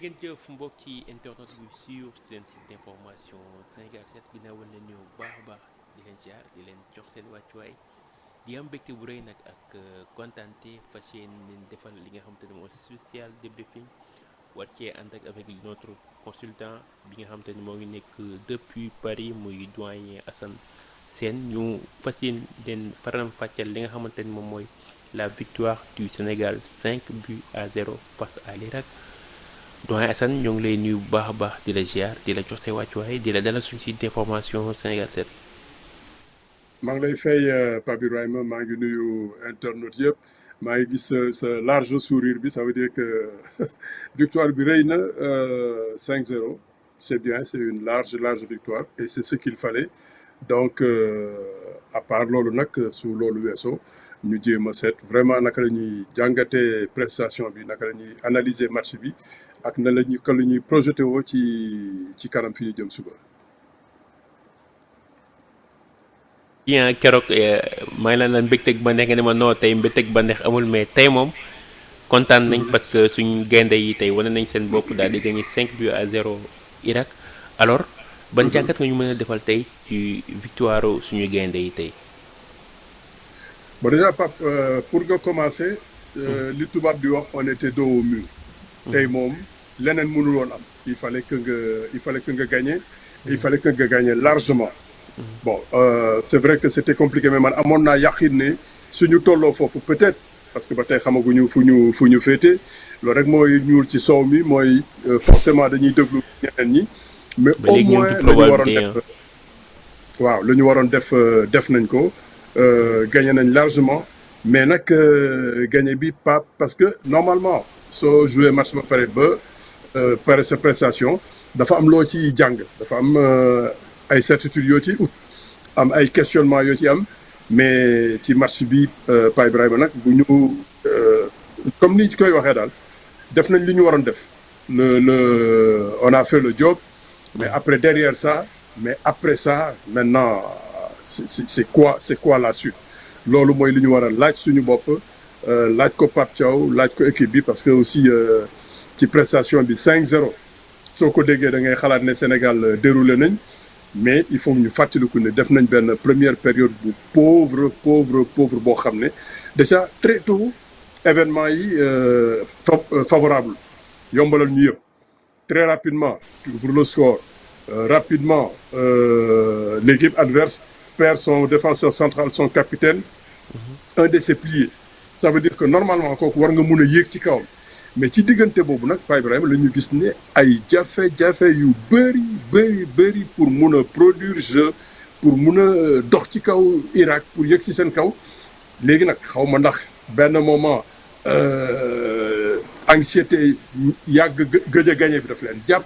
jërëngeen jëf mbokki internet yu suivre seen site d'information Sénégal 7 ginnaaw woon leen ñëw bu baax a baax di leen ziar di leen jox seen wàccuwaay di am mbégte bu rëy nag ak kontante fas yéene leen defal li nga xamante ne mooy spécial débriefing war cee ànd ak avec notre consultant bi nga xamante ni moo ngi nekk depuis Paris muy doyen Assane Sène ñu fas yéene leen faram fàcceel li nga xamante ni moom mooy la victoire du Sénégal 5-0 face à l'Irak. doyen Assane ñoo ngi lay nuyu bu baax a baax di la ziar di la jox say wàccuwaay di la dalal suñu site d'information Sénégal 7. maa ngi lay fay Pape Ibrahima maa ngi nuyu internautes yëpp maa ngi gis sa large sourire bi ça veut dire que victoire bi rëy na 5-0 c'est bien c'est une large victoire et c'est ce qu'il fallait donc à part loolu nag su loolu weesoo ñu jéem a seet vraiment naka la ñuy jàngatee prestation bi naka la ñuy analyser match bi ak na la ñuy projeté woo ci kanam fi ñu jëm suba. bien keroog maa ngi la naan mbégteeg ba neex nga ne ma non tey mbégteeg ba neex amul mais tey moom kontaan nañ parce que suñu gaynde yi tey wane nañ seen bopp daal di gagné 5-0 Irak alors ban jàngat nga ñu mën a defal tey ci victoire suñu gaynde yi tey. bon déjà Pape pour nga commencer. li tubaab di wax on était dos au mur. tey moom leneen mënul woon am. il fallait que nga gagné. il fallait que nga gagné largement. bon c'est vrai que c'était compliqué mais man amoon naa yaqin ne suñu tolloo foofu peut-être parce que ba tey xamaguñu fu ñu féete loolu rek mooy ñuul ci soow mi mooy forcément dañuy déglu ñeneen ñi. mais au moins la ñu waroon def nañ ko gagné nañ largement mais nag gagné bi pas parce que normalement soo joué match ba pare sa prestation dafa am loo ci jàng dafa am ay certitudes yoo ci ut am ay questionnements yoo ci am mais ci match bi Pa Ibrahima nag bu ñu comme ni koy waxee daal def nañ li ñu waroon def on a fait le job mais après ça maintenant c'est quoi la suite loolu mooy li ñu war a laaj suñu bopp laaj ko Pape Thiaw laaj ko équipe bi parce que aussi ci prestation bi 5-0 soo ko déggee da ngay xalaat ne Sénégal déroulé nañ mais il faut ñu fàttaliku ne def nañ benn première période bu pauvre boo xam ne déjà très tôt événement yi favorable yombalal ñu yëpp très rapidement tu ouvres le score rapidement l'équipe adverse perd son défenseur central son capitaine un de ses piliers ça veut dire que normalement kooku war nga mun a yéeg ci kawam mais ci diggante boobu nag Pa Ibrahima la ñu gis ne ay jafe-jafe yu bëri pour mun a produire jeu pour mun a dox ci kaw Irak pour yëg ci seen kaw léegi nag xaw ma ndax benn moment anxiété yàgg gëj a gagné bi daf leen jàpp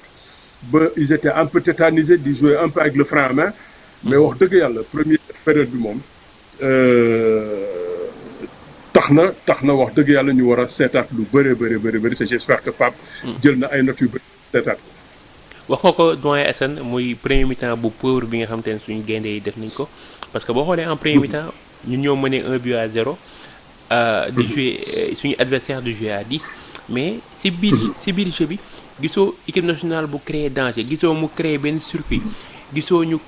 ba ils étaient un peu tétanisés di jouer un peu avec le frein à main mais wax dëgg yàlla première période bi moom tax na wax dëgg yàlla ñu war a seetaat lu bëri te j'espère que Pape jël na ay notes yu bëri seetaat ko. wax nga ko doyen Assane muy premier mi-temps bu pauvre bi nga xamante ne suñu gaynde yi def nañ ko parce que boo xoolee en premier mi-temps ñun ñoo mené 1-0 di jouer suñu adversaire de jouer à 10 mais si biir jeu bi gisoo équipe nationale bu créer danger gisoo mu créer benn circuit gisoo ñu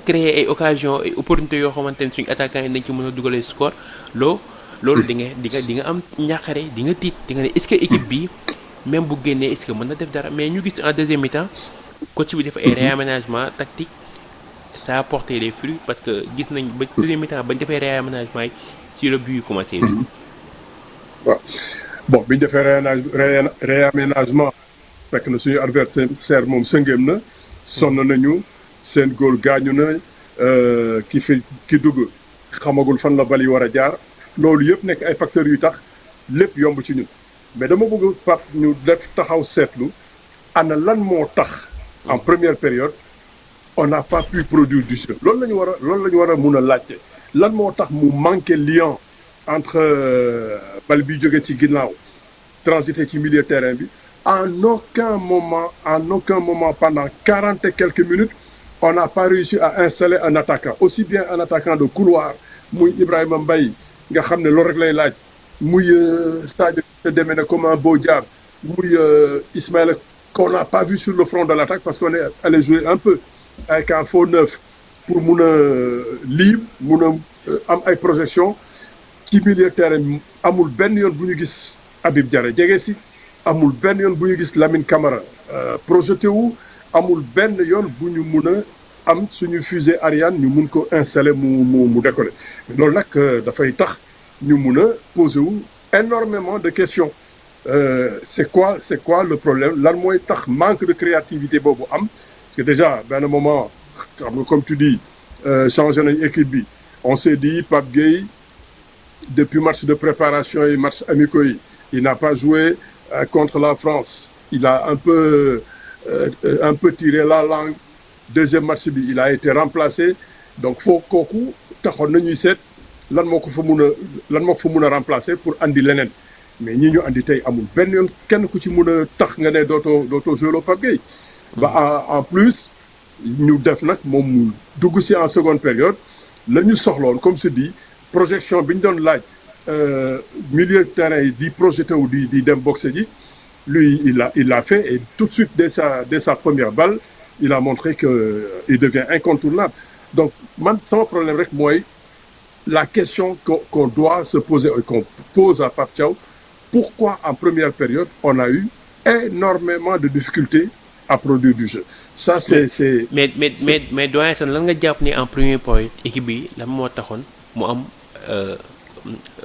créer ay occasion ay opportunités yoo xamante ne suñu attaquants yi dañ ci mën a dugalee score loolu di nga am ñàqare di nga tiit di nga ne est-ce que équipe bi même bu génnee est-ce que mën na def dara mais ñu gis en deuxième mi-temps coach bi def ay réaménagement tactique ça a porté les fruits parce que gis nañ ba deuxième mi-temps bañ defee réaménagement yi sur le but yu commencé waaw bon biñu defee réaménagement fekk na suñu adversaire moom sëngeem na sonn nañu seen góol gaañu na ki dugg xamagul fan la bal yi war a jaar loolu yëpp nekk ay facteurs yu tax lépp yomb ci ñun mais dama bëgg Pape ñu def taxaw seetlu ana lan moo tax en première période on n'a pas pu produire du jeu loolu la ñu war a mun a laajte lan moo tax mu manqué lien entre bal bi jóge ci ginnaaw transité ci milieu terrain bi en aucun moment pendant 40 et quelques minutes on n'a pas réussi à installer un attaquant aussi bien un attaquant de couloir muy Ibrahima Mbaye nga xam ne loolu rek lay laaj muy Sadio demee na comme un Bodian muy Ismaïla qu'on n'a pas vu sur le front de l'attaque parce qu'on est allé jouer un peu avec un faux neuf pour mun a libre mun a am ay projection ci milieu terrain bi amul benn yoon bu ñu gis Habib Diarra jege si amul benn yoon bu ñu gis Lamine Camara projeté wu amul benn yoon bu ñu mun a am suñu fusée Ariane ñu mun ko installer mu décoller loolu nag dafay tax ñu mun a poser wu énormément de questions c'est quoi le problème lan mooy tax manque de créativité boobu am parce que déjà benn moment xam nga comme tu dis changé nañ équipe bi on s'est dit Pape Gueye depuis match de préparation et match amicaux yi il n'a pas joué contre la France il a un peu tiré la langue deuxième match bi il a été remplacé donc foo kooku taxoon nañuy seet lan moo ko fa mun a remplacer pour andi leneen mais ñi ñu andi tey amul benn yoon kenn ku ci mun a tax nga ne dootoo jouer loo Pape Gueye ba en plus ñu def nag moom mu dugg si en seconde période la ñu soxloon comme se dit projection bi ñu doon laaj milieu de terrain yi di projeté wu di dem boxe ji lui il l'a fait et tout de suite dès sa première balle il a montré que il devient incontournable donc man sama problème rek mooy la question qu'on doit se poser et qu'on pose à Pape Thiaw pourquoi en première période on a eu énormément de difficultés à produire du jeu ça c'est mais doyen Sène lan nga jàpp ni en premier point équipe bi lan moo taxoon mu am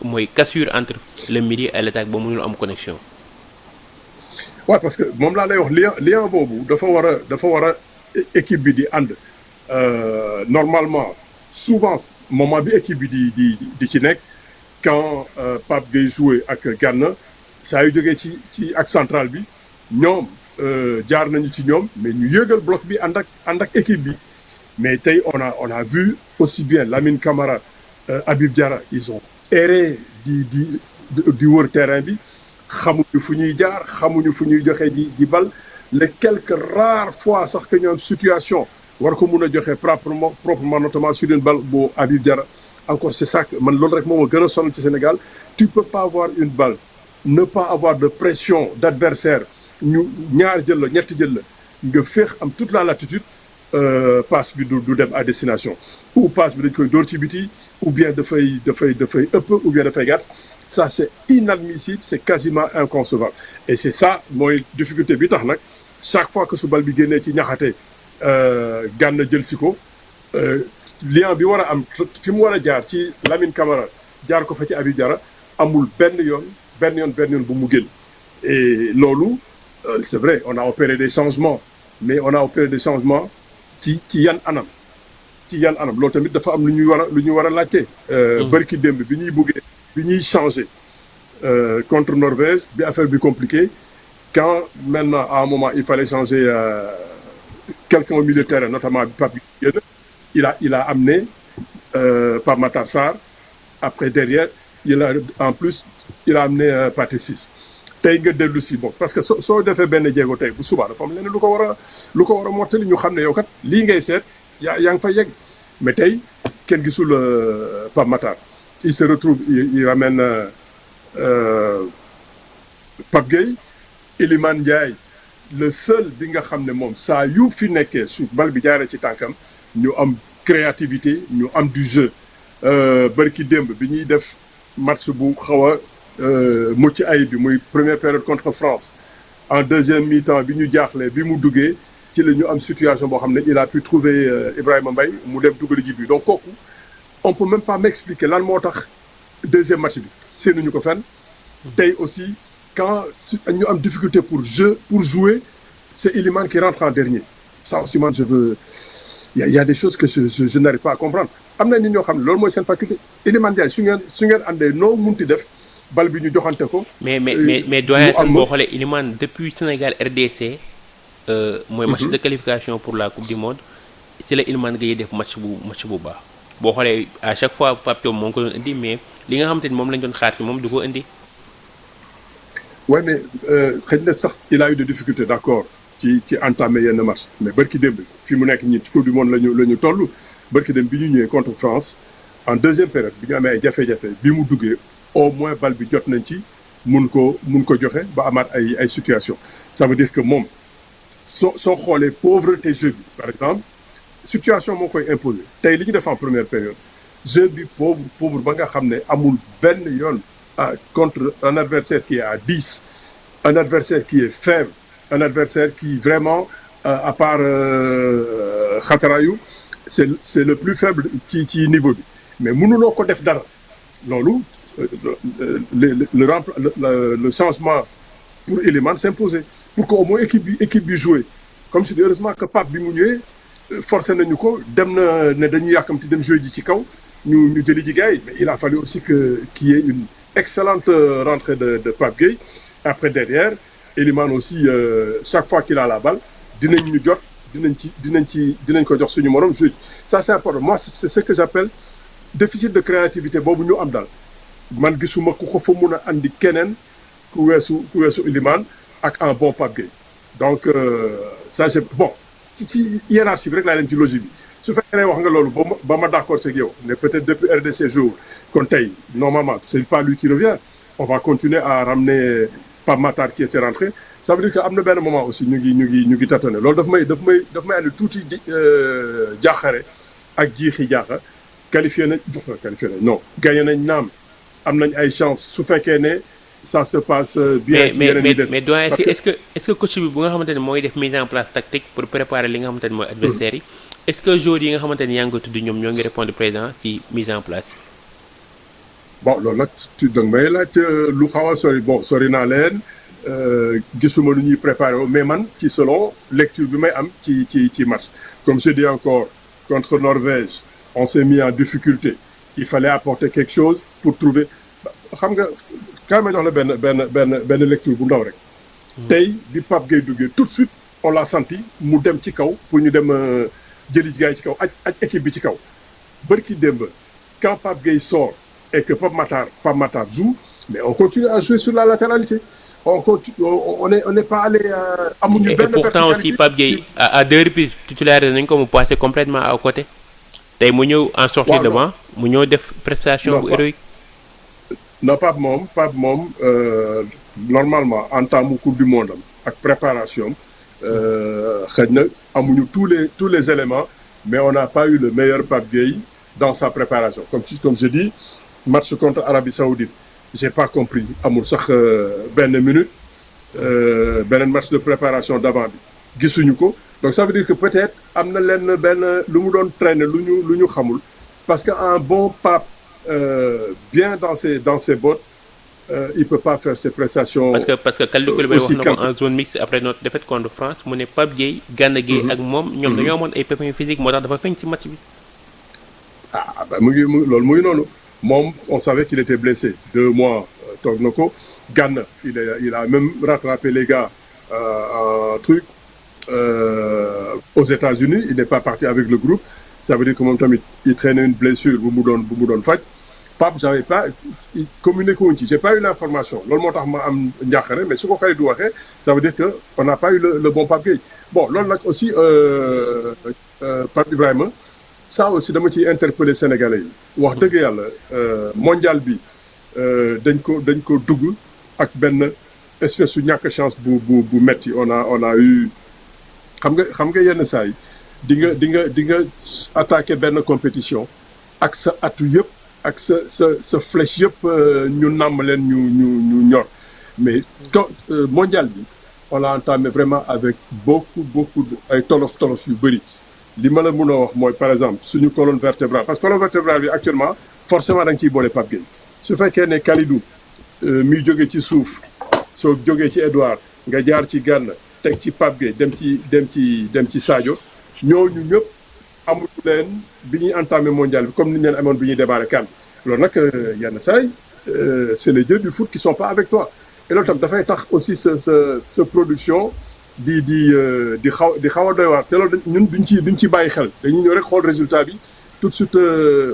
mooy cassure entre le milieu et l'attaque ba mënul am connexion. waaw parce que moom laa lay wax lien boobu dafa war a équipe bi di ànd normalement souvent moment bi équipe bi di ci nekk quand Pape Gueye joué ak Gana saa yu jógee ci ak central bi ñoom jaar nañu ci ñoom mais ñu yëgal bloc bi ànd ak équipe bi mais tey on a vu aussi bien Lamine Camara Habib Diarra ils ont erré di wër terrain bi xamuñu fu ñuy jaar xamuñu fu ñuy joxe di bal les quelques rares fois sax que ñu am situation war ko mun a joxe proprement notamment sur une balle bu Habib Diarra encore c'est ça que man loolu rek moo ma gën a sonal ci Sénégal tu peux pas avoir une balle ne pas avoir de pression d'adversaire ñu ñaar jël la ñetti jël la nga féex am toute la latitude passe bi du dem à destination ou passe bi dañ koy dóor ci biti ou bien dafay ëpp ou bien dafay gàtt ça c'est inadmissible c'est quasiment inconcevable et c'est ça mooy difficulté bi tax nag chaque fois que su bal bi génnee ci ñaxate Gana jël si ko lien bi war a am fi mu war a jaar ci Lamine Camara jaar ko fa ci Habib Diarra amul benn yoon bu mu génn et loolu c'est vrai on a opéré des changements mais on a opéré des changements ci yan anam loolu tamit dafa am lu ñuy war a laajte bërki démb bi ñuy changer contre Norvège bi affaire bi compliqué quand maintenant à un moment il fallait changer quelqu'un au milieu de terrain notamment Pape il a amené Pape Matar Sarr après derrière il a amené Pathé Ciss tey nga dellu si bon parce que soo defee benn jéego tey bu subaa dafa am leneen lu ko war a mottali ñu xam ne yow kat lii ngay seet yaa ngi fa yegg mais tey kenn gisul Pape Matar il se retrouve il ramène Pape Gueye Iliman Ndiaye le seul bi nga xam ne moom saa yu fi nekkee su bal bi jaaree ci tànkam ñu am créativité ñu am du jeu barki démb bi ñuy def match bu xaw a mucc ayib bi muy première période contre France en deuxième mi-temps bi ñu jaaxlee bi mu duggee ci la ñu am situation boo xam ne il a pu trouver Ibrahima Mbaye mu dem dugali ji bi donc kooku on peut même pas m'expliquer lan moo tax deuxième match bi seenuñu ko fenn tey aussi quand ñu am difficulté pour jouer c'est Iliman qui rentre en dernier ça aussi man il y a des choses que je n'arrive pas à comprendre am na nit ñoo xam ne loolu mooy seen faculté Iliman Ndiaye su ngeen àndee noo munti def bal bi ñu joxante ko. mais doyen Sène boo xoolee Iliman depuis Sénégal RDC. mooy match de qualification pour la coupe du monde si la Iliman ngay def match bu baax boo xoolee à chaque fois Pape Thiaw moo ngi ko doon indi mais li nga xamante ni moom lañ doon xaar ci moom du ko indi. ouais mais xëy na sax il a eu des difficultés d'accord ci entamer yenn match mais barki démb fi mu nekk ñi ci coupe du monde la ñu toll barki démb bi ñu ñëwee contre France en deuxième période bi ñu amee ay jafe-jafe bi mu duggee au moins bal bi jot nañ ci mun ko joxe ba amaat ay situation ça veut dire que moom soo xoolee pauvreté jeu bi par exemple situation moo koy imposer tey li ñu def en première période jeu bi pauvre ba nga xam ne amul benn yoon contre un adversaire qui est à 10 un adversaire qui est faible un adversaire qui vraiment à part xataraayu c'est le plus faible ci niveau bi mais mënuloo ko def dara loolu le changement pour Elimane s'imposer pour que au moins équipe bi jouer comme si heureusement que Pape bi mu ñëwee forcé nañu ko dem na ne dañu yàkkamti dem jouer ji ci kaw ñu jëli ji gars yi mais il a fallu aussi qu'il y ait une excellente rentrée de Pape Gueye après derrière Elimane aussi chaque fois qu'il a la balle dinañ ñu jot dinañ ko jox suñu morom jouer ça c'est important moi c'est ce que j'appelle déficit de créativité boobu ñu am daal man gisuma ku ko fa mun a andi keneen ku weesu Elimane ak un bon Pape Gueye donc ça c'est bon ci hiérarchie bi rek laa leen ci logique bi su fekkee ne wax nga loolu ba ma d'accord avec yow mais peut-être depuis RDC jour kon tey normalement c'est pas lui qui revient on va continuer à ramener Pape Matar qui était rentré ça veut dire que am na benn moment aussi ñu ngi tâtonner loolu daf may andi tuuti jaaxare ak jiixi jaaxa qualifié nañ non gagné nañ naam am nañ ay chance su fekkee ne ça se passe bien. mais doyen est-ce que coach bi bu nga xamante ne mooy def mise en place tactique pour préparer li nga xamante ne mooy adversaire yi est-ce que joueurs yi nga xamante ne yaa ngi ko tudd ñoom ñoo ngi répondre présent si mise en place yi. bon loolu nag donc may laaj lu xaw a sori naa leen gisuma lu ñuy préparer mais man ci selon lecture bi may am ci match comme je dis encore contre Norvège on s'est mis en difficulté il fallait apporter quelque chose pour trouver xam nga kaay ma jox la benn lecture bu ndaw rek. tey bi Pape Gueye duggee tout de suite on l'a senti mu dem ci kaw pour ñu dem jëli gars yi ci kaw aj équipe bi ci kaw bërki démb quand Pape Gueye sort et que Pape Matar joue mais on continue à jouer sur la latéralité on n'est pas allé amuñu benn et pourtant aussi Pape Gueye à 2 reprises titulaire nañ ko mu passé complètement à côté tey mu ñëw en sortie de banc mu ñëw def prestation bu héroïque. non Pape moom normalement en temps mu coupe du monde am ak préparation xëy na amuñu tous les éléments mais on n'a pas eu le meilleur Pape Gueye dans sa préparation comme je dis match contre Arabie Saoudite j'ai pas compris amul sax benn minute beneen match de préparation d'avant bi gisuñu ko donc ça veut dire que peut-être am na leen benn lu mu doon traîner lu ñu xamul parce que un bon Pape bien dans ses bottes il peut pas faire ses prestations. parce que Kalidou Koulibaly wax na ko en zone mixte après notre défaite contre France mu ne Pape Gueye Gana Gueye ak moom ñoom dañoo amoon ay pépins physiques moo tax dafa feeñ ci match bi. ba mu ngi loolu muy noonu moom on savait qu'il était blessé 2 mois toog na ko Gana il a même rattrapé les gars en truc aux États-Unis il n'est pas parti avec le groupe ça veut dire que moom tamit il traînait une blessure bu mu doon faj Pape j'avais pas communiqué wuñ ci j'ai pas eu l'information loolu moo tax ma am njàqare mais su ko Kalidou waxee ça veut dire que on n'a pas eu le bon Pape Gueye bon loolu nag aussi Pape Ibrahima ça aussi dama ciy interpeller Sénégalais yi wax dëgg yàlla mondial bi dañ ko dugg ak benn espèce su ñàkk chance bu metti on a eu xam nga yenn saa yi di nga attaquer benn compétition ak sa atu yëpp ak sa flèche yëpp ñu nàmm leen ñu ñor mais mondial bi on l'a entamé vraiment avec beaucoup ay tolof yu bëri li ma la mën a wax mooy par exemple suñu colonne vertébrale parce que colonne vertébrale bi actuellement forcément da nga ciy boole Pape Gueye su fekkee ne Kalidou muy jóge ci suuf soo jógee ci Edouard nga jaar ci Gana teg ci Pape Gueye dem ci Sadio ñooñu ñëpp amuñu leen bi ñuy entamé mondial bi comme ni ñu leen amoon bi ñuy démarré CAN loolu nag yenn saay c'est les dieux du foot qui sont pas avec toi et loolu tam dafay tax aussi sa production di xaw a doy waar te loolu ñun duñ ci bàyyi xel dañuy ñëw rek xool résultat bi tout de suite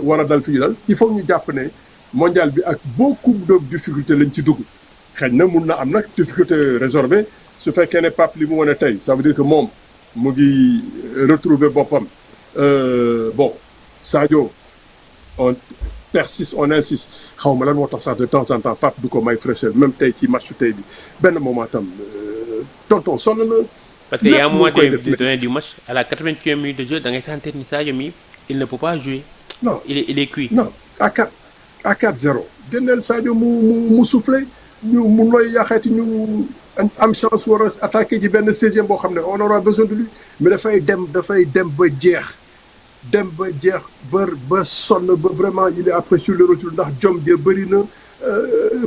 war a dal fi ñu dal il faut ñu jàpp ne mondial bi ak beaucoup de difficultés lañ ci dugg xëy na mun na am nag difficulté résorbée su fekkee ne Pape li mu wane tey ça veut dire que moom mu ngi retrouver boppam bon Sadio persiste on insiste xaw ma lan moo tax sax de temps en temps Pape du ko may fraîcheur même tey ci matchu tey bi benn moment tam tonton sonn na. parce que y a un moment donné du match à la 80e minute de jeu da ngay sentir ni Sadio mi il ne peut pas jouer. non il est cuit. non à 4-0 génneel Sadio mu soufflé ñu mu nooy yaxeeti ñu am chance war a attaqué ci benn 16e boo xam ne on aura besoin de lui mais dafay dem ba jeex. dem ba jeex ba sonn ba vraiment il est après sur le retour ndax jom je bëri na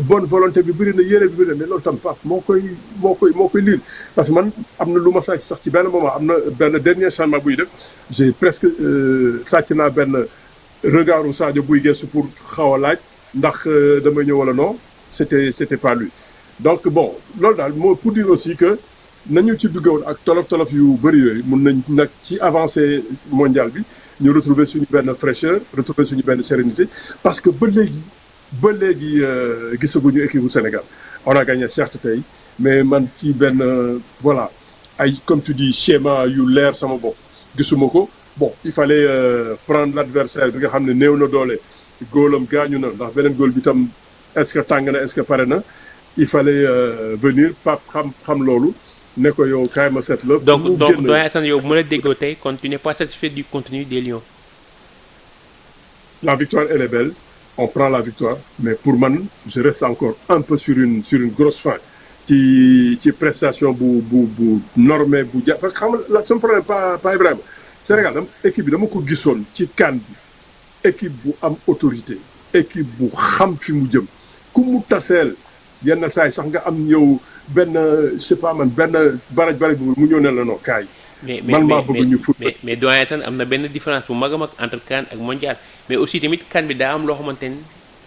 bonne volonté bi bëri na yéene bi bëri na mais loolu tam Pape moo koy liir parce que man am na lu ma sàcc sax ci benn moment am na benn dernier changement buy def j'ai presque sàcc naa benn regardu Sadio buy gestu pour xaw a laaj ndax damay ñëw wala non c'était pas lui donc bon loolu daal moo pour dire aussi que nañu ci duggoon ak tolof yu bëri yooyu mun nañ nag ci avancée mondial bi ñu retrouver suñu benn fraîcheur retrouver suñu benn sérénité parce que ba léegi gisaguñu équipe bu Sénégal on a gagné certes tey mais man ci benn voilà ay comme tu dis schéma yu leer sama bopp gisuma ko bon il fallait prendre l'adversaire bi nga xam ne néew na doole góolam gaañu na ndax beneen góol bi tam est-ce que tàng na est-ce que pare na il fallait venir Pape xam loolu ne ko yow kaay ma seet la. donc doyen Assane yow mu la déggoo tey kon tu n'es pas satisfait du contenu des Lions. La victoire elle est belle on prend la victoire mais pour man je reste encore un peu sur une grosse faim ci prestation bu normé bu ja parce que xam nga sama problème pas Ibrahima Sénégal équipe bi dama ko gisoon ci CAN bi équipe bu am autorité équipe bu xam fi mu jëm ku mu taseel yenn saa yi sax nga am yow. benn je sais pas man benn baraj bu mu ñëw ne la non kaay. man maa bëgg ñu fut mais doyen Assane am na benn différence bu mag a mag entre CAN ak mondial mais aussi tamit CAN bi daa am loo xamante ni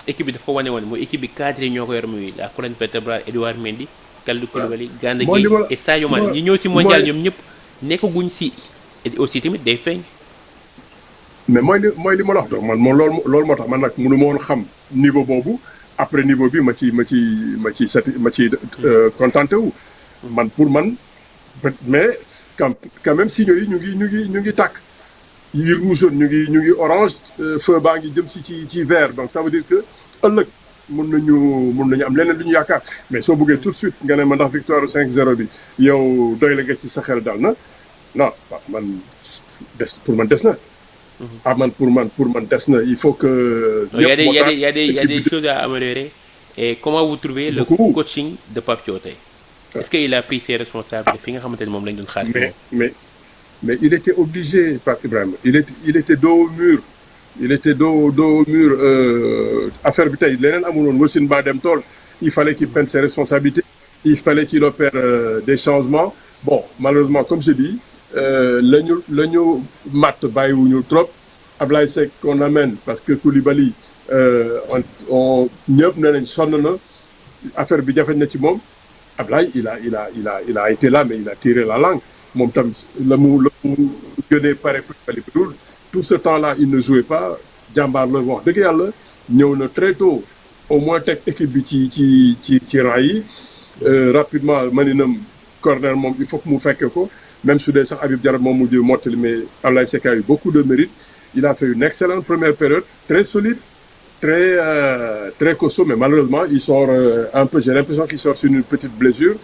équipe bi dafa ko wane woon mooy équipe bi cadre yi ñoo ko yor muy la colonne vertébrale Edouard Mendy. Kalidou Koulibaly Gana Gueye et Sadio Mané ñi ñëw si mondial ñoom ñëpp nekkaguñ si et aussi tamit day feeñ. mais mooy li ma la wax man moom loolu moo tax man nag mënu ma woon xam niveau boobu. après niveau bi ma ci contenté wu man pour man mais quand même signaux yi ñu ngi tàkk yi rouge ñu ngi orange feu baa ngi jëm si ci vert donc ça veut dire que ëllëg mun nañu am leneen lu ñu yaakaar mais soo bëggee tout de suite nga ne ma ndax victoire 5-0 bi yow doy la nga ci sa xel dal na non man pour man des na. pour man des na il faut que. il y a des choses à améliorer et comment vous trouvez le coaching de Pape Thiaw tey est-ce que il a pris ses responsabilités fi nga xamante ne moom lañ doon xaar. mais il était obligé Pape Ibrahima il était dos au mur affaire bi tey leneen amul woon wasin ba dem tool il fallait qu'il prenne ses responsabilités il fallait qu'il opère des changements bon malheureusement comme je dis. la ñu matt bàyyiwuñu trop Ablaye Seck qu'on amène parce que Koulibaly on ñëpp ne nañ sonn na affaire bi jafe na ci moom Ablaye il a été là mais il a tiré la langue moom tam la mu gënee pare Koulibaly bi dul tout ce temps-là il ne jouait pas jàmbaar la wax dëgg yàlla ñëw na très tôt au moins teg équipe bi ci rang yi rapidement maninam corner moom il faut que mu fekke ko même su dee sax Habib Diarra moom mujj mottali mais Ablaye Seck a eu beaucoup de mérite il a fait une excellente première période très solide très costaud mais malheureusement il sort un peu j'ai l'impression qu'il sort sur une petite blessure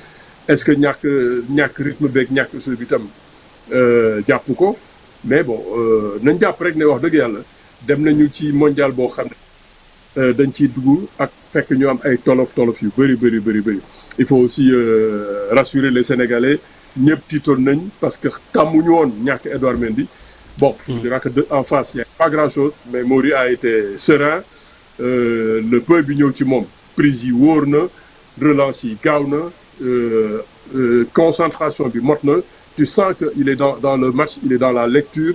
est-ce que ñàkk rythme beeg ñàkk suuf bi tam jàpp ko mais bon nañ jàpp rek ne wax dëgg yàlla dem nañu ci mondial boo xam ne dañ ciy dugg ak fekk ñu am ay tolof yu bëri il faut aussi rassurer les Sénégalais ñëpp tiitoon nañ parce que tàmmuñu woon ñàkk Edouard Mendy bon je dirais que en face il y a pas grand-chose mais Mori a été serein le peu bi ñëw ci moom prise yi wóor na relance yi gaaw na concentration bi mot na tu sens que il est dans le match il est dans la lecture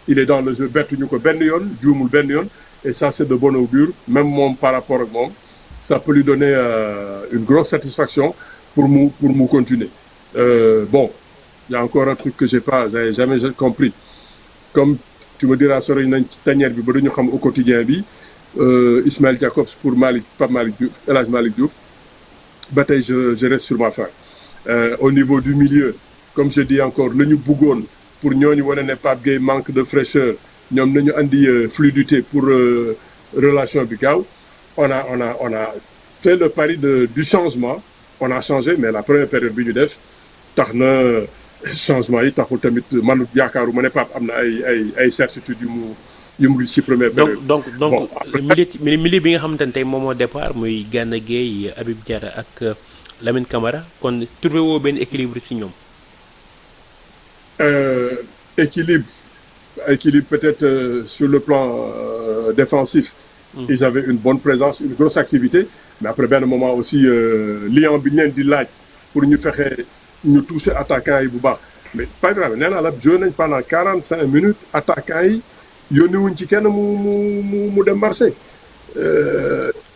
il est dans le jeu bettuñu ko benn yoon juumul benn yoon et ça c'est de bon augure même moom par rapport ak moom ça peut lui donner une grosse satisfaction pour mu continuer bon il y a encore un truc que j'avais jamais compris comme tu me diras sori nañ ci tanière bi ba dañu xam au quotidien bi Ismaël Jacobs pour Pape Malick Diouf El Hadj Malick Diouf ba tey je reste sur ma faim au niveau du milieu comme je dis encore la ñu bëggoon pour ñooñu wane ne Pape Gueye manque de fraîcheur ñoom nañu andi fluidité pour relation bi gaaw on a fait le pari du changement on a changé mais la première période bi ñu def tax na changement yi taxul tamit man yaakaaruma ne Pape am na ay certitudes yu mu gis ci première période. donc milieu bi nga xamante ne tey moom moo départ muy Gana Gueye Habib Diarra ak Lamine Camara kon trouvé woo benn équilibre ci ñoom. Équilibre peut-être sur le plan défensif. Ils avaient une bonne présence une grosse activité mais après benn moment aussi liant bi ñu leen di laaj pour ñu fexe ñu toucher attaquants yi bu baax mais par exemple nee naa la joué nañ pendant 45 minutes attaquants yi yónni wuñ ci kenn mu dem marché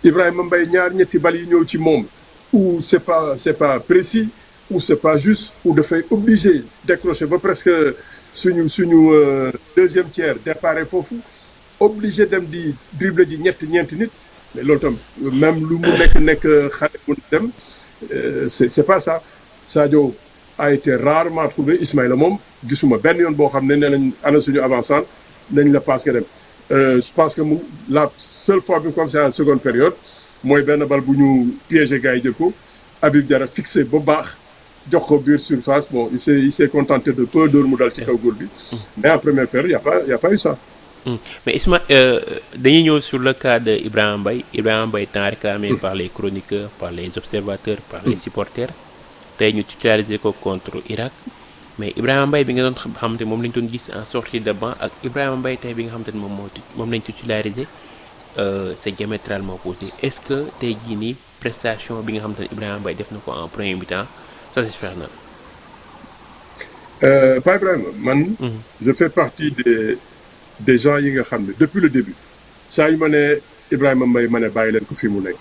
Ibrahima Mbaye ñetti bal yi ñëw ci moom ou c'est pas précis ou c'est pas juste ou dafay obligé décrocher ba presque suñu deuxième tiers déparé foofu obligé dem di dribbler ji ñeenti nit mais loolu tam même lu mu nekk xale mu dem c'est pas ça Sadio a été rarement trouvé Ismaïla moom gisuma benn yoon boo xam ne nee nañ ana suñu avançant nañ la passe nga dem je pense que la seule fois bi mu commencé en seconde période mooy benn bal bu ñu piégé gars yi jël ko Habib Diarra fixé ba baax jox ko biir surface bon il s'est contenté de peu d'heures mu dal ci kaw góol bi mais en première période y a pas eu ça. Mais Isma dañuy ñëw sur le cas de Ibrahima Mbaye tant réclamé par les chroniqueurs par les observateurs par les supporters tey ñu titularisé ko contre Irak mais Ibrahima Mbaye bi nga doon xamante moom lañ doon gis en sortie de banc ak Ibrahima Mbaye tey bi nga xamante ne moom lañ titularisé c'est diamétralement opposé est-ce que tey jii nii prestation bi nga xamante ne Ibrahima Mbaye def na ko en premier mi-temps satisfaire na. Pas Ibrahima man. Je fais partie des gens yi nga xam ne depuis le début saa yu ma ne Ibrahima Mbaye ma ne bàyyi leen ko fi mu nekk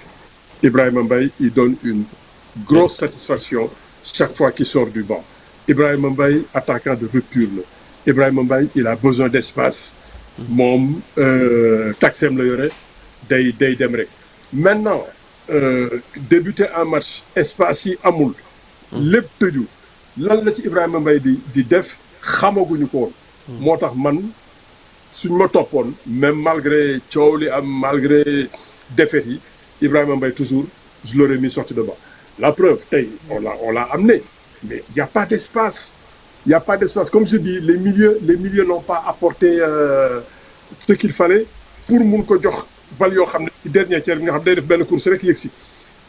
Ibrahima Mbaye il donne une grosse satisfaction chaque fois qu'il sort du banc Ibrahima Mbaye attaquant de rupture la Ibrahima Mbaye il a besoin d'espace moom taxem la yore day dem rek maintenant débuter un match espace yi amul lépp tëju lan la ci Ibrahima Mbaye di def xamaguñu ko woon moo tax man suñ ma toppoon même malgré coow li am malgré défaite yi Ibrahima Mbaye toujours je l'aurais mis sorti de banc la preuve tey on l'a amené mais il y a pas d'espace comme je dis les milieux n'ont pas apporté ce qu'il fallait pour mun ko jox bal yoo xam ne ci dernier tiers bi nga xam day def benn course rek yegg si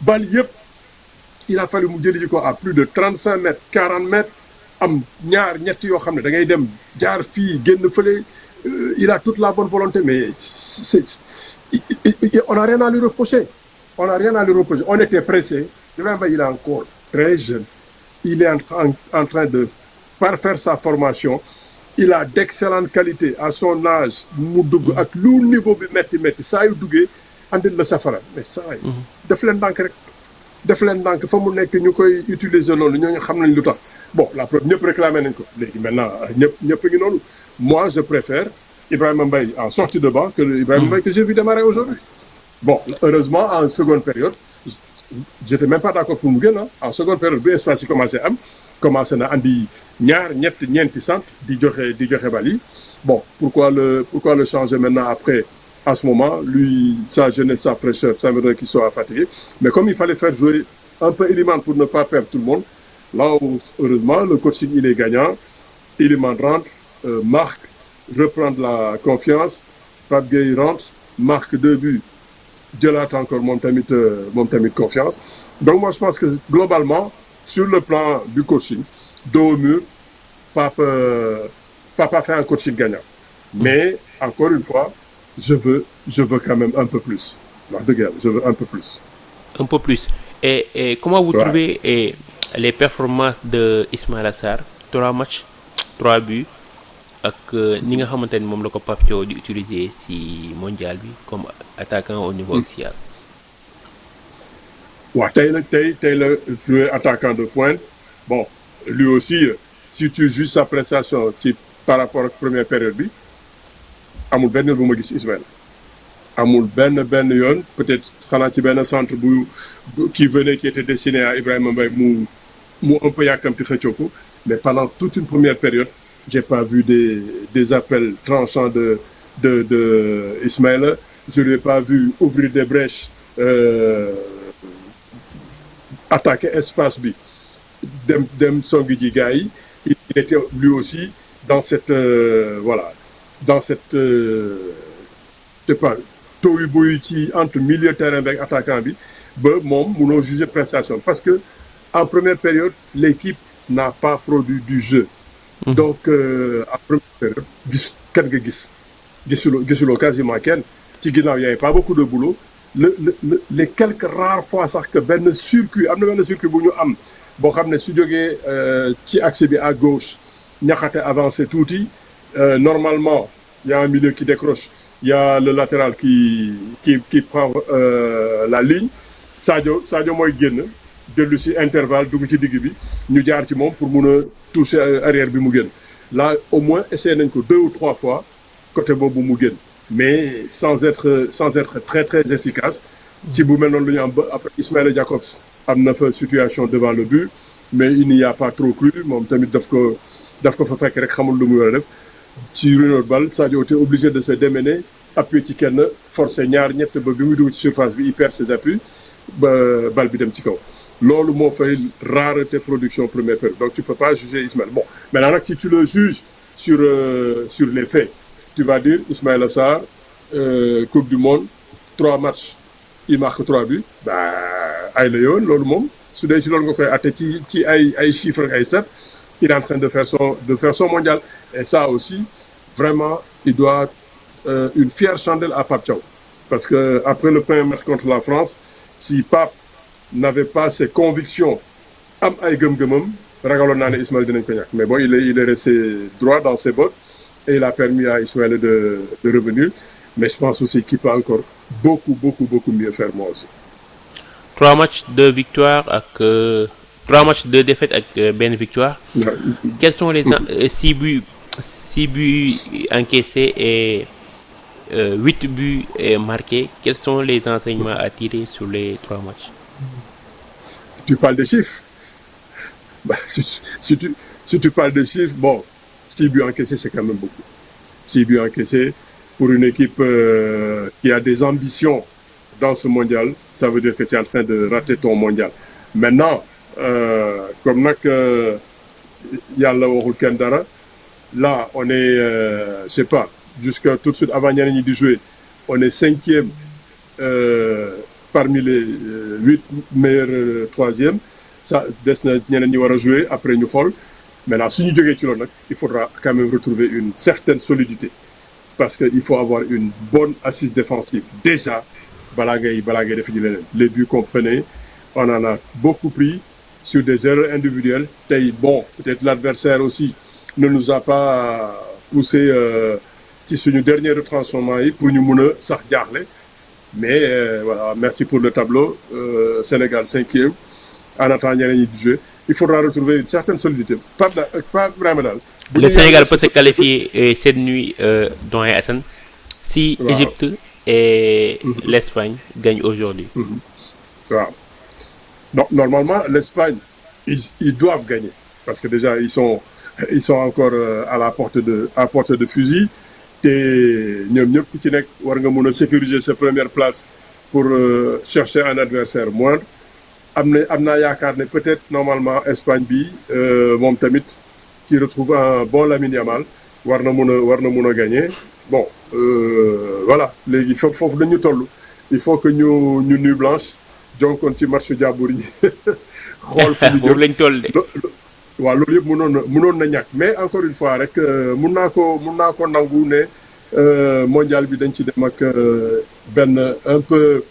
bal yëpp il a fallu mu jëli ko à plus de 35 mètres 40 mètres am ñett yoo xam ne da ngay dem jaar fii génn fële il a toute la bonne volonté mais on n'a rien à lui reprocher on était pressé Ibrahima Mbaye il est encore très jeune il est en train de parfaire sa formation il a d'excellentes qualités à son âge mu dugg ak lu niveau bi métti saa yu duggee andil la safara mais saa yi def leen ndànk fa mu nekk ñu koy utiliser noonu ñooñu xam nañ lu tax bon la preuve ñëpp réclamé nañ ko léegi maintenant ñëpp ngi noonu moi je préfère Ibrahima Mbaye en sortie de banc que Ibrahima Mbaye que j'ai vu démarrer aujourd'hui bon heureusement en seconde période j'étais même pas d'accord pour mu génn en seconde période bi espace yi commencé na andi ñeenti centre di joxe bal yi bon pourquoi le changer maintenant après à ce moment lui sa jeunesse sa fraîcheur ça veut dire qu'il soit fatigué mais comme il fallait faire jouer un peu Iliman pour ne pas perdre tout le monde là heureusement le coaching il est gagnant Iliman rentre marque reprend la confiance Pape Gueye rentre marque 2 buts jëlaat encore moom tamit confiance donc moi je pense que globalement sur le plan du coaching dos au mur Pape a fait un coaching gagnant mais encore une fois je veux quand même un peu plus wax dëgg yàlla je veux un peu plus et comment vous trouvez les performances de Ismaïla Sarr 3 matchs 3 buts ak ni nga xamante ni moom la ko Pape Thiaw di utiliser ci mondial bi comme attaquant au niveau axial. waaw tey la joué attaquant de pointe bon lui aussi si tu juges sa prestation ci par rapport ak première période bi amul benn yoon bu ma gis Ismaïla amul benn yoon peut-être xanaa ci benn centre bu qui était destiné à Ibrahima Mbaye mu un peu yàkkamti xëccoo ko mais pendant toute une première période j'ai pas vu des appels tranchants de Ismaïla je lui ai pas vu ouvrir des brèches, attaquer espace bi dem songi ji gars yi. Il était lui aussi dans cette voilà, dans cette je sais pas tohu bohu ci entre milieu terrain bi ak attaquant bi ba moom munoo juger prestation parce que en première période l'équipe n'a pas produit du jeu. Donc en première période gis kan nga gisuloo quasiment kenn ci ginnaaw y avait pas beaucoup de boulot. Les quelques rares fois sax que benn circuit am na benn circuit bu ñu am boo xam ne su jógee ci axe bi à gauche ñaxate avancé tuuti normalement y a un milieu qui décroche, y a le latéral qui prend la ligne. Sadio mooy génn dellu si intervalle dugg ci digg bi ñu jaar ci moom pour mun a toucher arrière bi mu génn. Là au moins essayé nañ ko 2 ou 3 fois côté boobu mu génn mais sans être très très efficace. ci bu mel noonu lu ñu am ba après Ismaïla Jakobs am na fa situation devant le but mais il n'y a pas trop cru moom tamit daf ko fa fekk rek xamul lu muy war a def ci renor bal Sadio était obligé de se démener appuyer ci kenn forcer ñaar ñett ba bi muy dugg ci surface bi il perd ses appuis ba bal bi dem ci kaw loolu moo fay rareté production première période donc tu peux pas juger Ismaïla. Bon maintenant nag si tu le juges sur les faits tu vas dire Ismaïla Sarr Coupe du Monde 3 matchs il marque 3 buts ay la yoon loolu moom su dee ci loolu nga koy atte ci ay chiffres ak ay stats il est en train de faire son mondial et ça aussi vraiment il doit une fière chandelle à Pape Thiaw parce que après le premier match contre la France si Pape n'avait pas ses convictions am ay gëm-gëmam ragaloon naa ne Ismaël dinañ ko ñàkk mais bon il est resté droit dans ses bottes et il a permis à Ismaël de revenir mais je pense aussi qu'il peut encore beaucoup mieux faire moi aussi. 3 matchs 2 victoires ak 3 matchs 2 défaites ak benn victoire. Quels sont les 6 buts encaissés et 8 buts marqués? Quels sont les enseignements à tirer sur les 3 matchs? Tu parles des chiffres. Si tu parles de chiffres, bon, 6 buts encaissés, c'est quand même beaucoup. 6 buts encaissés pour une équipe qui a des ambitions dans ce mondial, ça veut dire que tu es en train de rater ton mondial. Maintenant, comme nag yàlla waxul kenn dara, là, on est, je sais pas, jusqu'à tout de suite avant ñeneen ñi di jouer, on est 5e parmi les 8 meilleurs 3e. Ça des na ñeneen ñi war a jouer après ñu xool. Maintenant, si ñu jógee ci loolu nag, il faudra quand même retrouver une certaine solidité parce que il faut avoir une bonne assise défensive déjà balaa ngay def ji leneen. Les buts qu'on prenait, on en a beaucoup pris sur des erreurs individuelles. Tey bon, peut-être l'adversaire aussi ne nous a pas poussé ci suñu dernier retranchement yi pour ñu mun a sax jaaxle mais voilà, merci pour le tableau. Sénégal 5e en attendant ñeneen ñi di jouer. Il faudra retrouver une certaine solidité. Pas vraiment daal. Le Sénégal peut se qualifier cette nuit, doyen Assane, si wow. Égypte et l'Espagne gagnent aujourd'hui. Wow. Donc, normalement, l'Espagne, ils doivent gagner. Parce que déjà, ils sont encore à la porte de fusil. Et ñoom ñëpp ku ci nekk war nga mën a sécuriser sa première place pour chercher un adversaire moindre. am naa yaakaar ne peut-être normalement Espagne bi moom tamit qui retrouve un bon Lamine Yamal war na mun a gagner bon voilà léegi foofu dañu toll il faut que ñu nuit blanche jonkoon ci matchu jàmbur yi xool fu ñu jëm lañ toll de waaw loolu yëpp mënoon na ñàkk mais encore une fois rek mun naa ko nangu ne mondial bi dañ ci dem ak benn un peu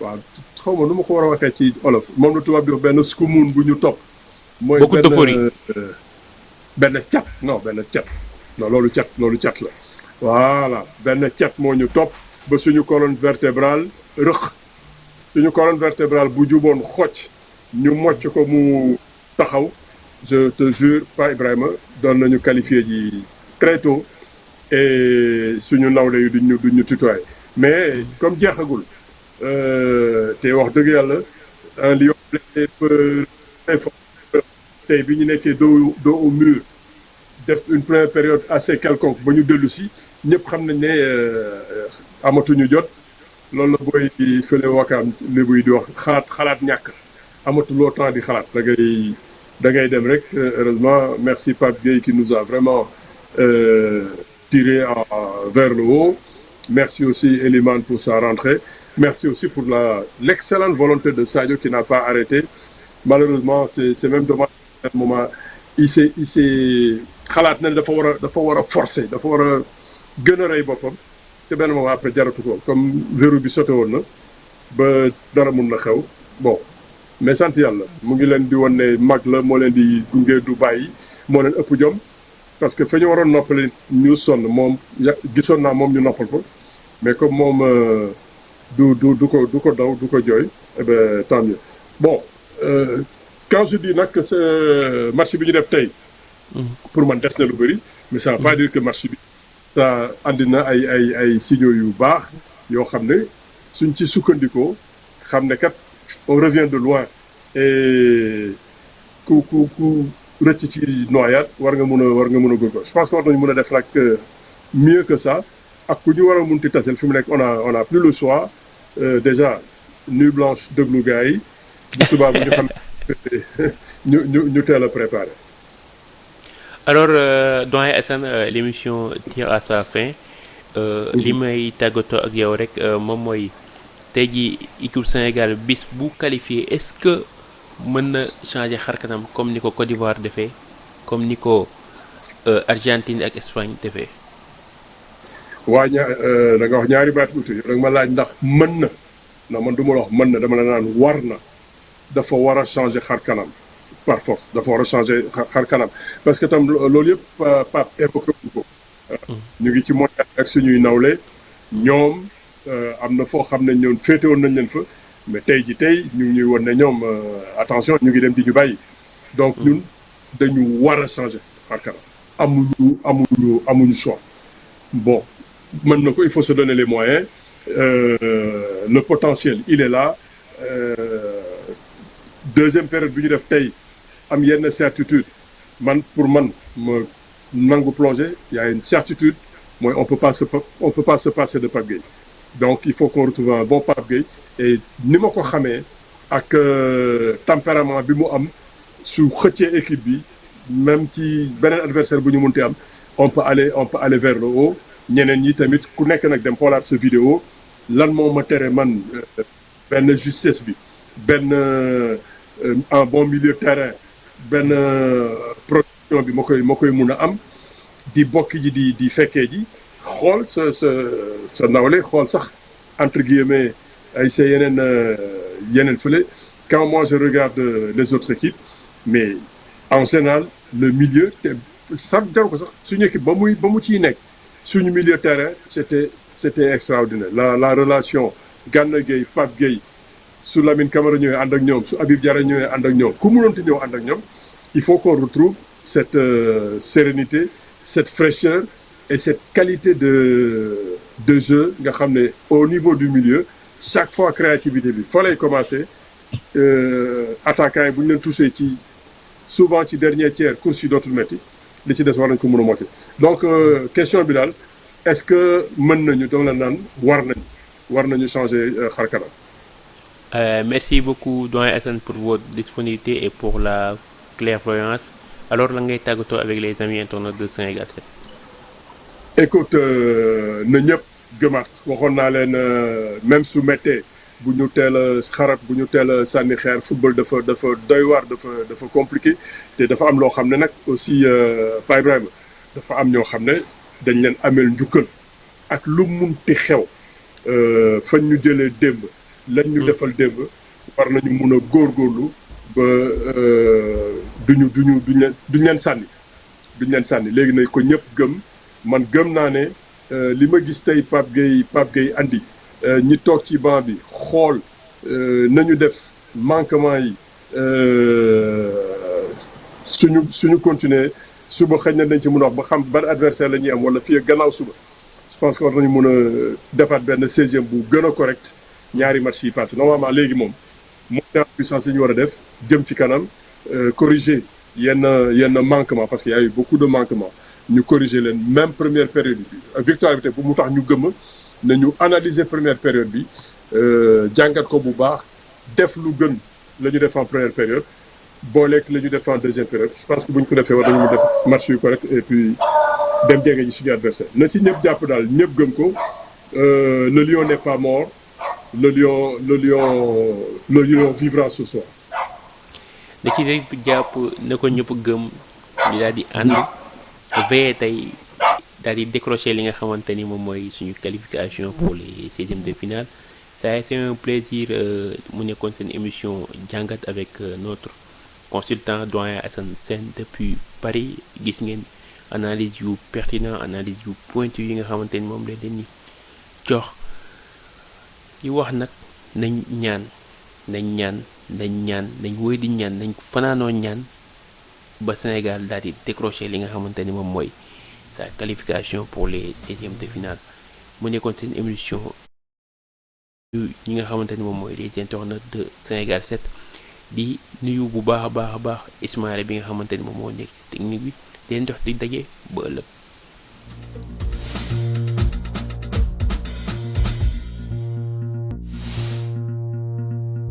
waaw xaw ma nu ma ko war a waxee ci olof moom la tubaab bi benn skumun bu ñu topp. mooy benn cat non loolu cat la. voilà benn cat moo ñu topp ba suñu colonne vertébrale rëq suñu colonne vertébrale bu juboon xocc ñu mocc ko mu taxaw je te jure pas Ibrahima doon nañu qualifié ji très tôt et suñu nawle yi duñ ñu tutoyer mais comme jeexagul. te wax dëgg yàlla un lion peut tey bi ñu nekkee dos au mur def une première période assez quelconque ba ñu dellu si ñëpp xam nañ ne amatuñu jot loolu la booy fële wakaam lébu yi di wax xalaat ñàkk amatuloo temps di xalaat da ngay dem rek. Heureusement merci Pape Gueye qui nous a vraiment tiré vers le haut. Merci aussi Elimane pour sa rentrée. Merci aussi pour l'excellente volonté de Sadio qui n'a pas arrêté. Malheureusement c'est même dommage à un moment il s'est xalaat na dafa war a forcer dafa war a gën a rey boppam te benn moment après jaratu ko comme verrou bi sauté woon na ba dara mun na xew bon mais sant yàlla mu ngi leen di wan ne mag la moo leen di gunge du bàyyi moo leen ëpp jom parce que fa ñu waroon noppale ñu sonn moom gisoon naa moom ñu noppal ko mais comme moom du ko daw du ko jooy eh ben tant mieux bon quand je dis nag que match bi ñu def tey pour man des na lu bëri mais ça veut pas dire que match bi ça andi na ay signaux yu baax yoo xam ne suñ ci sukkandikoo xam ne kat on revient de loin et ku rëcc ci noyade war nga mun a góorgóorlu je pense que war nañu mën a def nag mieux que ça ak ku ñu war a munti tasel fi mu nekk on a plus le choix déjà nuit blanche déglu gars yi bu subaa bu ñu xam ñu teel a préparer. Alors doyen Assane l'émission tire à sa fin li may tàggatoo ak yow rek moom mooy tey jii équipe Sénégal bis bu qualifié est-ce que mën na changer xar kanam comme ni ko Côte d'Ivoire defee comme ni ko Argentine ak Espagne defee. waa da nga wax ñaari baat tuuti da nga ma laaj ndax mën na non man du ma la wax mën na dama la naan war na dafa war a changer xar kanam. Par force dafa war a changer xar kanam parce que tam loolu yëpp Pape évoqué wuñ ko. ñu ngi ci mondial ak suñuy nawle ñoom am na foo xam ne ñoom féete woon nañ leen fa mais tey ñu ngi ñuy won ne ñoom attention ñu ngi dem di ñu bàyyi. donc ñun dañu war a changer xar kanam amuñu choix bon mën na ko il faut se donner les moyens le potentiel il est là deuxième période bi ñu def tey. am yenn certitude pour man ma nangu plongé il y a une certitude mooy on peut pas se passer de Pape Gueye donc il faut qu'on retrouve un bon Pape Gueye et ni ma ko xamee ak tempérament bi mu am su xëccee équipe bi même ci beneen adversaire bu ñu munti am on peut aller vers le haut ñeneen ñi tamit ku nekk nag dem xoolaat sa vidéo lan moo ma tere man benn justesse bi benn un bon milieu de terrain benn production bi ma koy mun a am di bokk ji di fekkee ji xool sa nawle xool sax entre guillemets ay sa yeneen fële quand moi je regarde les autres équipes mais en général le milieu te sax jaru ko sax suñu équipe ba mu ciy nekk suñu milieu de terrain c'était extraordinaire la relation Gana Gueye Pape Gueye su Lamine Camara ñëwee ànd ak ñoom su Habib Diarra ñëwee ànd ak ñoom ku mënoonti ñëw ànd ak ñoom il faut qu'on retrouve cette sérénité cette fraîcheur et cette qualité de jeu nga xam ne au niveau du milieu chaque fois créativité bi fa lay commencer attaquants yi bu ñu leen touché souvent ci dernier tiers course yi dootul metti li ci des war nañ ko mën a moté donc question bi daal est-ce que mën nañu doon la naan war nañu changer xar kanam. Merci beaucoup doyen Assane pour votre disponibilité et pour la clairvoyance alors la ngay tàggatoo avec les amis internautes de Sénégal 7. Écoute na ñëpp gëmaat waxoon naa leen même su méttee bu ñu teel a xarat bu ñu teel a sànni xeer football dafa doy waar dafa compliqué te dafa am loo xam ne nag aussi Pa Ibrahima dafa am ñoo xam ne dañ leen ameel njukkal ak lu munti xew fañ ñu jëlee démb. lañ ñu defal démb war nañu mun a góorgóorlu ba duñ leen sànni léegi nag ko ñëpp gëm man gëm naa ne li ma gis tey Pape Gueye andi ñi toog ci banc bi xool nañu def manquement yi suñu continuer suba xëy na dañ ci mun a wax ba xam ban adversaire la ñuy am wala fii ak gannaaw suba je pense que war nañu mun a defaat benn 16e bu gën a correct ñaari match yi passé normalement léegi moom montée en puissance yi ñu war a def jëm ci kanam corriger yenn manquement parce qu'il y a eu beaucoup de manquements ñu corriger leen même première période bi victoire bi te bu mu tax ñu gëm nañu analyser première période bi jàngat ko bu baax def lu gën la ñu def en première période booleeg la ñu def en deuxième période je pense que bu ñu ko defee war nañu def match yu correct et puis dem jege ji suñu adversaire na ci ñëpp jàpp daal ñëpp gëm ko le lion n'est pas mort le lion vivra ce soir. na ci rek jàpp na ko ñëpp gëm ñu daal di ànd veillé tey daal di décrocher li nga xamante ni moom mooy suñu qualification pour les 16e de finale. Ça c'est un plaisir mu nekkoon seen émission jàngat avec notre consultant doyen Assane Sène depuis Paris gis ngeen analyse yu pertinent analyse yu pointu yi nga xamante ni moom la leen di jox ñu wax nag nañ wéy di ñaan nañ fanaanoo ñaan ba Sénégal daal di décrocher li nga xamante ni moom mooy sa qualification pour les 16e de finale mu nekkoon seen émission ñi nga xamante ni moom mooy les internautes de Sénégal 7 di nuyu bu baax a baax Ismaïla bi nga xamante ni moom moo nekk ci technique bi di leen jox di daje ba ëllëg.